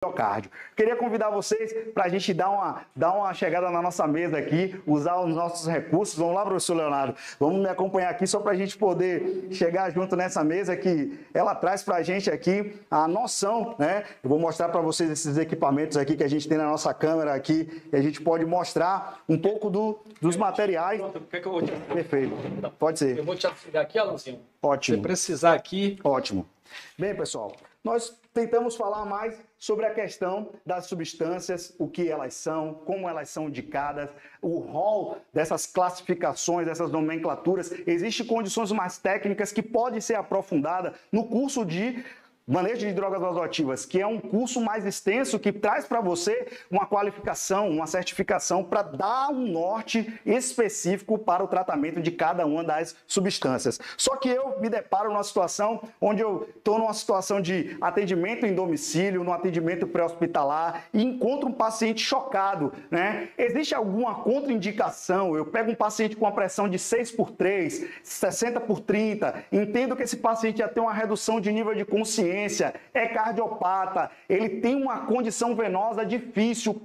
miocárdio. Queria convidar vocês para a gente dar uma chegada na nossa mesa aqui, usar os nossos recursos. Vamos lá, professor Leonardo, vamos me acompanhar aqui só para a gente poder chegar junto nessa mesa que ela traz para a gente aqui a noção, né? Eu vou mostrar para vocês esses equipamentos aqui que a gente tem na nossa câmera aqui e a gente pode mostrar um pouco dos materiais. Quer que eu vou te... Perfeito, pode ser. Eu vou te auxiliar aqui, Alanzinho. Ótimo. Se precisar aqui. Ótimo. Bem, pessoal, nós tentamos falar mais sobre a questão das substâncias, o que elas são, como elas são indicadas, o rol dessas classificações, dessas nomenclaturas. Existem condições mais técnicas que podem ser aprofundadas no curso de manejo de drogas vasoativas, que é um curso mais extenso que traz para você uma qualificação, uma certificação para dar um norte específico para o tratamento de cada uma das substâncias. Só que eu me deparo numa situação onde eu estou numa situação de atendimento em domicílio, no atendimento pré-hospitalar e encontro um paciente chocado, né? Existe alguma contraindicação? Eu pego um paciente com uma pressão de 6/3, 60/30, entendo que esse paciente já tem uma redução de nível de consciência, é cardiopata, ele tem uma condição venosa difícil.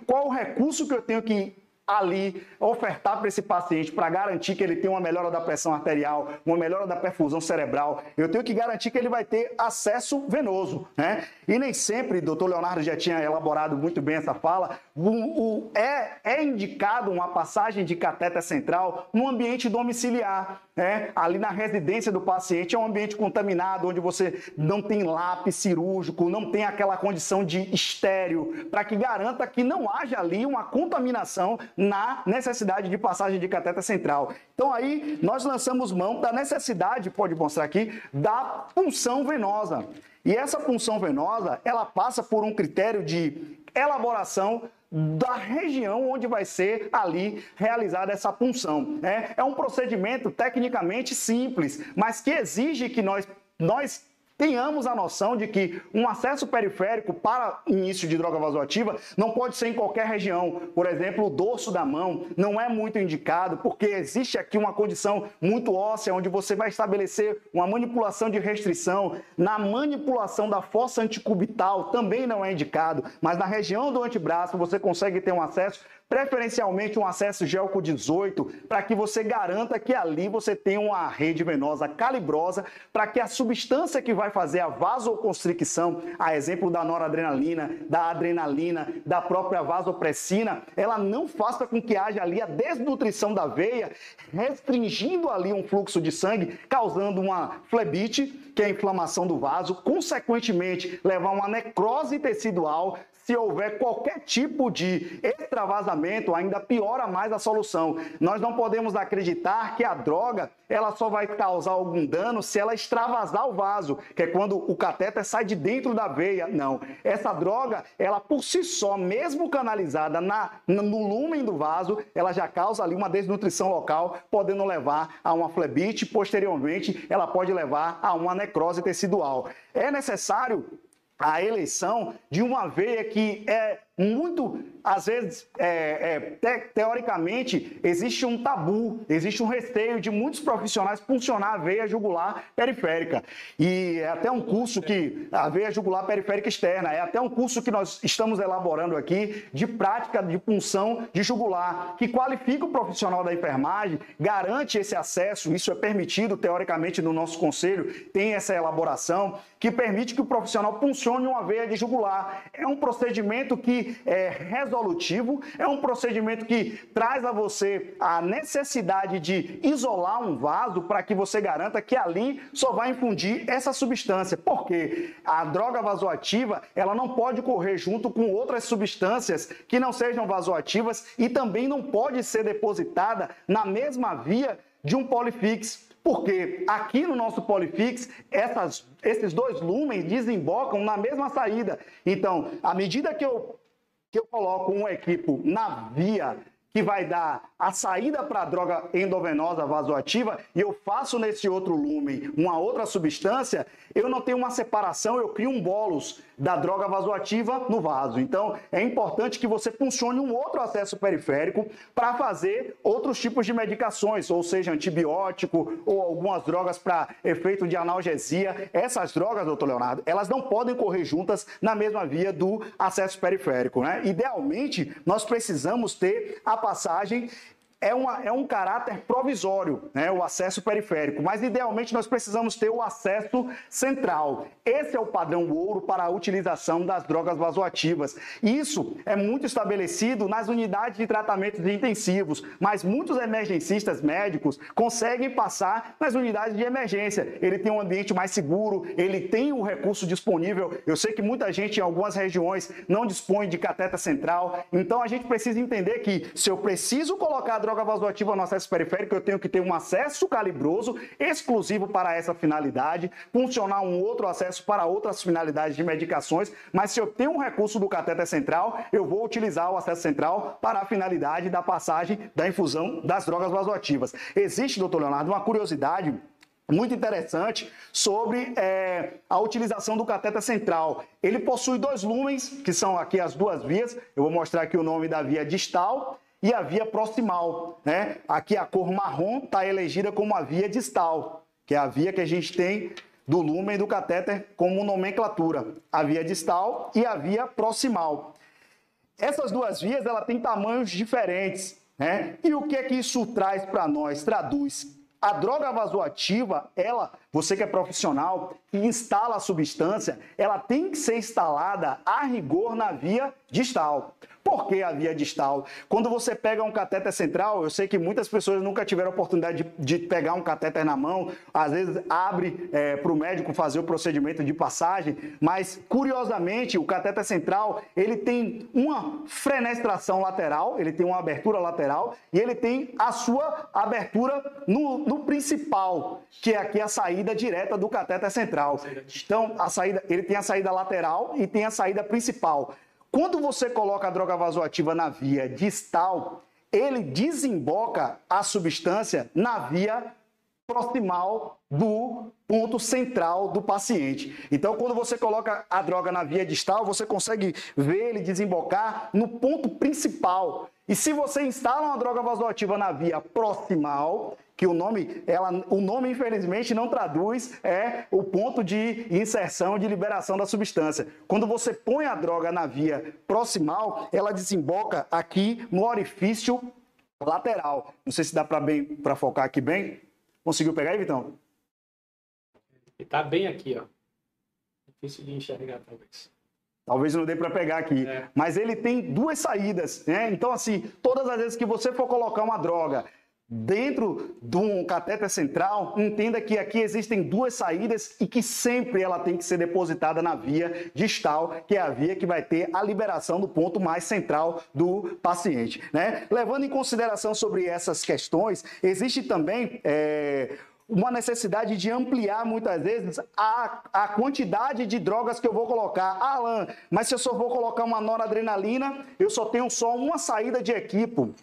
Qual o recurso que eu tenho que ali ofertar para esse paciente para garantir que ele tem uma melhora da pressão arterial, uma melhora da perfusão cerebral? Eu tenho que garantir que ele vai ter acesso venoso, né? E nem sempre, doutor Leonardo já tinha elaborado muito bem essa fala, é indicado uma passagem de catéter central no ambiente domiciliar, né? Ali na residência do paciente é um ambiente contaminado, onde você não tem lápis cirúrgico, não tem aquela condição de estéreo, para que garanta que não haja ali uma contaminação na necessidade de passagem de catéter central. Então aí nós lançamos mão da necessidade, pode mostrar aqui, da punção venosa. E essa punção venosa, ela passa por um critério de elaboração da região onde vai ser ali realizada essa punção, né? É um procedimento tecnicamente simples, mas que exige que nós tenhamos a noção de que um acesso periférico para início de droga vasoativa não pode ser em qualquer região. Por exemplo, o dorso da mão não é muito indicado, porque existe aqui uma condição muito óssea, onde você vai estabelecer uma manipulação de restrição. Na manipulação da fossa anticubital também não é indicado, mas na região do antebraço você consegue ter um acesso, preferencialmente um acesso Gelco 18, para que você garanta que ali você tem uma rede venosa calibrosa, para que a substância que vai fazer a vasoconstricção, a exemplo da noradrenalina, da adrenalina, da própria vasopressina, ela não faça com que haja ali a desnutrição da veia, restringindo ali um fluxo de sangue, causando uma flebite, que é a inflamação do vaso, consequentemente levar uma necrose tecidual. Se houver qualquer tipo de extravasamento, ainda piora mais a solução. Nós não podemos acreditar que a droga ela só vai causar algum dano se ela extravasar o vaso, que é quando o catéter sai de dentro da veia. Não. Essa droga, ela por si só, mesmo canalizada no lúmen do vaso, ela já causa ali uma desnutrição local, podendo levar a uma flebite. Posteriormente, ela pode levar a uma necrose tecidual. É necessário a eleição de uma veia que é muito, às vezes, teoricamente, existe um tabu, existe um receio de muitos profissionais funcionar a veia jugular periférica. E é até um curso que, a veia jugular periférica externa, é até um curso que nós estamos elaborando aqui de prática de punção de jugular, que qualifica o profissional da enfermagem, garante esse acesso, isso é permitido teoricamente no nosso conselho, tem essa elaboração, que permite que o profissional puncione uma veia de jugular. É um procedimento que é resolutivo, é um procedimento que traz a você a necessidade de isolar um vaso para que você garanta que ali só vai infundir essa substância. Porque a droga vasoativa, ela não pode correr junto com outras substâncias que não sejam vasoativas e também não pode ser depositada na mesma via de um polifix. Porque aqui no nosso polifix, esses dois lúmens desembocam na mesma saída. Então, à medida que eu coloco um equipo na via que vai dar a saída para a droga endovenosa vasoativa e eu faço nesse outro lumen uma outra substância, eu não tenho uma separação, eu crio um bolos da droga vasoativa no vaso. Então, é importante que você funcione um outro acesso periférico para fazer outros tipos de medicações, ou seja, antibiótico ou algumas drogas para efeito de analgesia. Essas drogas, doutor Leonardo, elas não podem correr juntas na mesma via do acesso periférico, né? Idealmente, nós precisamos ter a passagem é um caráter provisório, né, o acesso periférico, mas idealmente nós precisamos ter o acesso central. Esse é o padrão ouro para a utilização das drogas vasoativas. Isso é muito estabelecido nas unidades de tratamentos intensivos, mas muitos emergencistas médicos conseguem passar nas unidades de emergência. Ele tem um ambiente mais seguro, ele tem o recurso disponível. Eu sei que muita gente em algumas regiões não dispõe de cateter central, então a gente precisa entender que se eu preciso colocar a droga vasoativa no acesso periférico, eu tenho que ter um acesso calibroso exclusivo para essa finalidade, funcionar um outro acesso para outras finalidades de medicações, mas se eu tenho um recurso do cateter central, eu vou utilizar o acesso central para a finalidade da passagem da infusão das drogas vasoativas. Existe, doutor Leonardo, uma curiosidade muito interessante sobre a utilização do cateter central. Ele possui 2 lumens, que são aqui as 2 vias. Eu vou mostrar aqui o nome da via distal e a via proximal, né? Aqui a cor marrom está elegida como a via distal, que é a via que a gente tem do lúmen do catéter como nomenclatura. A via distal e a via proximal. Essas 2 vias, ela têm tamanhos diferentes, né? E o que é que isso traz para nós? Traduz. A droga vasoativa, você que é profissional e instala a substância, ela tem que ser instalada a rigor na via distal. Por que a via distal? Quando você pega um catéter central, eu sei que muitas pessoas nunca tiveram a oportunidade de pegar um catéter na mão, às vezes abre para o médico fazer o procedimento de passagem, mas curiosamente o catéter central ele tem uma fenestração lateral, ele tem uma abertura lateral e ele tem a sua abertura no principal, que é aqui a saída direta do catéter central. Então, ele tem a saída lateral e tem a saída principal. Quando você coloca a droga vasoativa na via distal, ele desemboca a substância na via proximal do ponto central do paciente. Então, quando você coloca a droga na via distal, você consegue ver ele desembocar no ponto principal. E se você instala uma droga vasoativa na via proximal, que o nome infelizmente não traduz o ponto de inserção, de liberação da substância. Quando você põe a droga na via proximal, ela desemboca aqui no orifício lateral. Não sei se dá para focar aqui bem. Conseguiu pegar aí, Vitão? Está bem aqui, ó. Difícil de enxergar, talvez. Talvez não dê para pegar aqui. Mas ele tem 2 saídas, né? Então, assim, todas as vezes que você for colocar uma droga dentro de um catéter central, entenda que aqui existem 2 saídas e que sempre ela tem que ser depositada na via distal, que é a via que vai ter a liberação do ponto mais central do paciente, né? Levando em consideração sobre essas questões, existe também uma necessidade de ampliar muitas vezes a quantidade de drogas que eu vou colocar. Ah, Alan, mas se eu só vou colocar uma noradrenalina, eu só tenho uma saída de equipo,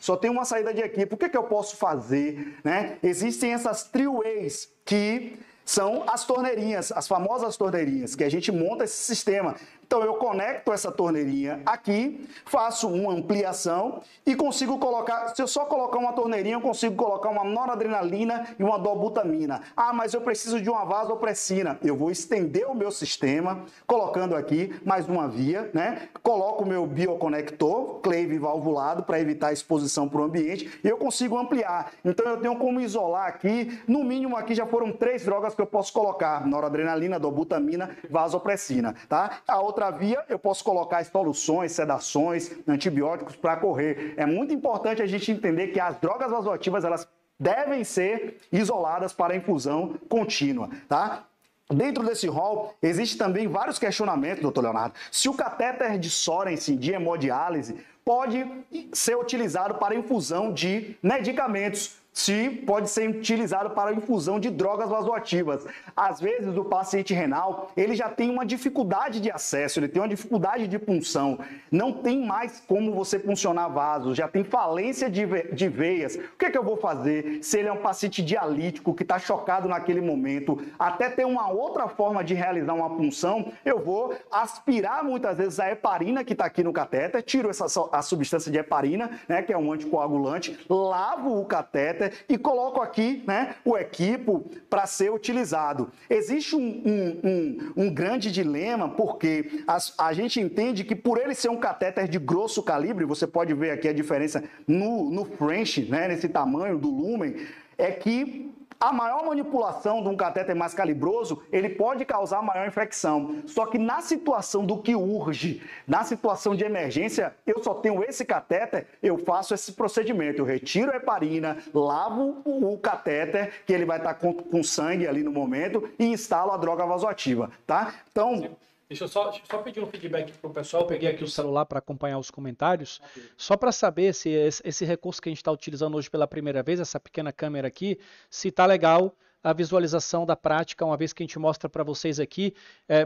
O que eu posso fazer, né? Existem essas three-ways que são as torneirinhas, as famosas torneirinhas, que a gente monta esse sistema. Então, eu conecto essa torneirinha aqui, faço uma ampliação e consigo colocar, se eu só colocar uma torneirinha, eu consigo colocar uma noradrenalina e uma dobutamina. Ah, mas eu preciso de uma vasopressina. Eu vou estender o meu sistema, colocando aqui mais uma via, né? Coloco o meu bioconector, clave valvulado, para evitar a exposição para o ambiente, e eu consigo ampliar. Então, eu tenho como isolar aqui, no mínimo aqui já foram 3 drogas que eu posso colocar, noradrenalina, dobutamina, vasopressina, tá? A outra via, eu posso colocar soluções, sedações, antibióticos para correr. É muito importante a gente entender que as drogas vasoativas, elas devem ser isoladas para a infusão contínua, tá? Dentro desse rol, existe também vários questionamentos, doutor Leonardo. Se o catéter de Sorensen, de hemodiálise, pode ser utilizado para infusão de medicamentos, se pode ser utilizado para a infusão de drogas vasoativas. Às vezes, o paciente renal, ele já tem uma dificuldade de acesso, ele tem uma dificuldade de punção, não tem mais como você puncionar vasos, já tem falência de veias. O que é que eu vou fazer se ele é um paciente dialítico que está chocado naquele momento? Até ter uma outra forma de realizar uma punção, eu vou aspirar muitas vezes a heparina que está aqui no catéter, tiro a substância de heparina, né, que é um anticoagulante, lavo o catéter e coloco aqui, né, o equipo para ser utilizado. Existe um grande dilema, porque a gente entende que por ele ser um catéter de grosso calibre, você pode ver aqui a diferença no French, né, nesse tamanho do lúmen, é que a maior manipulação de um catéter mais calibroso, ele pode causar maior infecção. Só que na situação do que urge, na situação de emergência, eu só tenho esse catéter, eu faço esse procedimento. Eu retiro a heparina, lavo o catéter, que ele vai estar com sangue ali no momento, e instalo a droga vasoativa, tá? Então... Deixa eu só pedir um feedback para o pessoal. Eu peguei aqui o celular para acompanhar os comentários. Só para saber se esse recurso que a gente está utilizando hoje pela primeira vez, essa pequena câmera aqui, se está legal a visualização da prática, uma vez que a gente mostra para vocês aqui.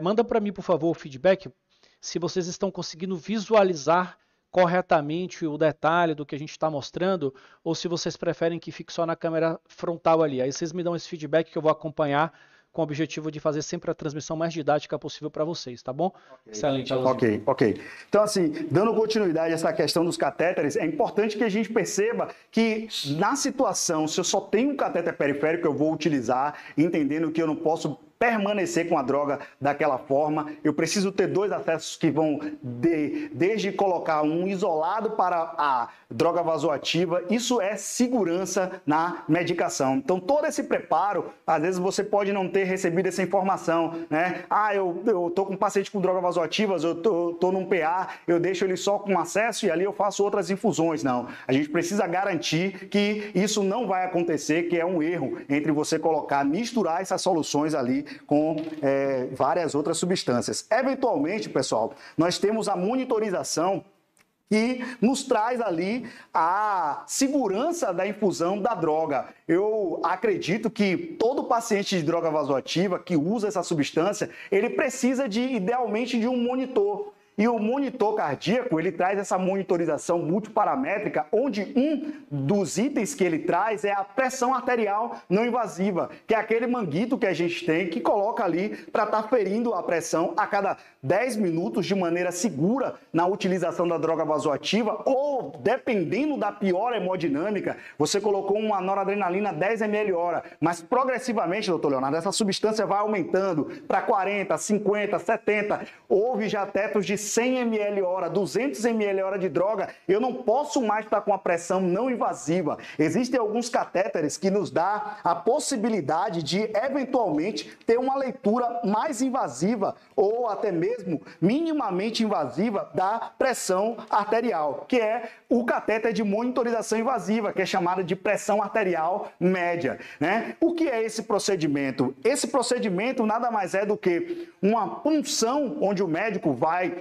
Manda para mim, por favor, o feedback, se vocês estão conseguindo visualizar corretamente o detalhe do que a gente está mostrando, ou se vocês preferem que fique só na câmera frontal ali. Aí vocês me dão esse feedback que eu vou acompanhar com o objetivo de fazer sempre a transmissão mais didática possível para vocês, tá bom? Okay. Excelente, Alanzinho. Ok. Então, assim, dando continuidade a essa questão dos catéteres, é importante que a gente perceba que, na situação, se eu só tenho um catéter periférico, eu vou utilizar, entendendo que eu não posso permanecer com a droga daquela forma. Eu preciso ter dois acessos que vão desde colocar um isolado para a droga vasoativa. Isso é segurança na medicação. Então, todo esse preparo, às vezes você pode não ter recebido essa informação, né? Eu tô com um paciente com drogas vasoativas, eu tô num PA, eu deixo ele só com acesso e ali eu faço outras infusões. Não. A gente precisa garantir que isso não vai acontecer, que é um erro entre você misturar essas soluções ali com várias outras substâncias. Eventualmente, pessoal, nós temos a monitorização que nos traz ali a segurança da infusão da droga. Eu acredito que todo paciente de droga vasoativa que usa essa substância, ele precisa idealmente de um monitor. E o monitor cardíaco, ele traz essa monitorização multiparamétrica, onde um dos itens que ele traz é a pressão arterial não invasiva, que é aquele manguito que a gente tem, que coloca ali para estar ferindo a pressão a cada 10 minutos de maneira segura na utilização da droga vasoativa, ou dependendo da pior hemodinâmica, você colocou uma noradrenalina 10 ml/hora, mas progressivamente, doutor Leonardo, essa substância vai aumentando para 40, 50, 70, houve já tetos de 100 ml/hora, 200 ml/hora de droga, eu não posso mais estar com a pressão não invasiva. Existem alguns catéteres que nos dá a possibilidade de, eventualmente, ter uma leitura mais invasiva ou até mesmo minimamente invasiva da pressão arterial, que é o catéter de monitorização invasiva, que é chamado de pressão arterial média, né? O que é esse procedimento? Esse procedimento nada mais é do que uma punção, onde o médico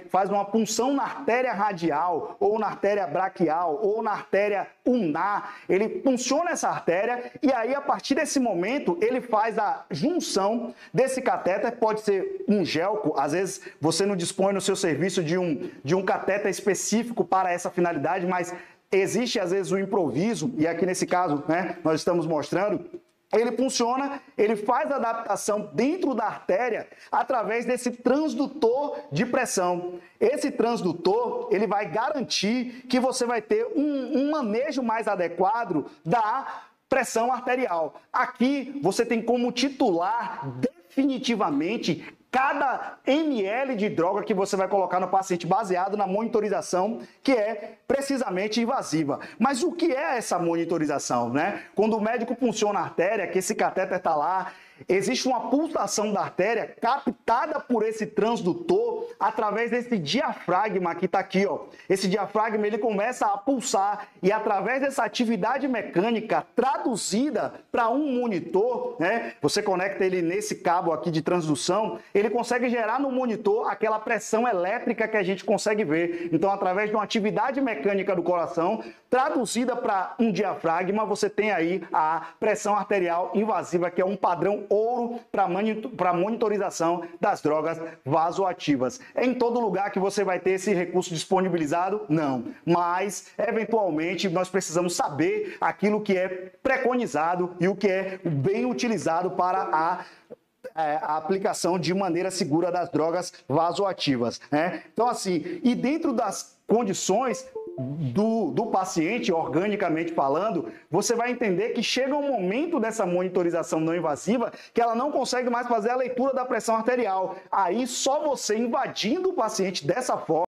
faz uma punção na artéria radial, ou na artéria braquial, ou na artéria ulnar. Ele punciona essa artéria e aí, a partir desse momento, ele faz a junção desse catéter. Pode ser um gelco, às vezes você não dispõe no seu serviço de um catéter específico para essa finalidade, mas existe, às vezes, o improviso, e aqui nesse caso, né, nós estamos mostrando. Ele funciona, ele faz a adaptação dentro da artéria através desse transdutor de pressão. Esse transdutor, ele vai garantir que você vai ter um manejo mais adequado da pressão arterial. Aqui você tem como titular definitivamente cada ml de droga que você vai colocar no paciente baseado na monitorização, que é precisamente invasiva. Mas o que é essa monitorização, né? Quando o médico punciona a artéria, que esse catéter está lá, existe uma pulsação da artéria captada por esse transdutor através desse diafragma que está aqui, ó. Esse diafragma ele começa a pulsar e através dessa atividade mecânica traduzida para um monitor, né? Você conecta ele nesse cabo aqui de transdução, ele consegue gerar no monitor aquela pressão elétrica que a gente consegue ver. Então, através de uma atividade mecânica do coração traduzida para um diafragma, você tem aí a pressão arterial invasiva, que é um padrão ouro para monitorização das drogas vasoativas. É em todo lugar que você vai ter esse recurso disponibilizado? Não. Mas, eventualmente, nós precisamos saber aquilo que é preconizado e o que é bem utilizado para a aplicação de maneira segura das drogas vasoativas, né? Então, assim, e dentro das condições do paciente, organicamente falando, você vai entender que chega um momento dessa monitorização não invasiva que ela não consegue mais fazer a leitura da pressão arterial. Aí, só você invadindo o paciente dessa forma,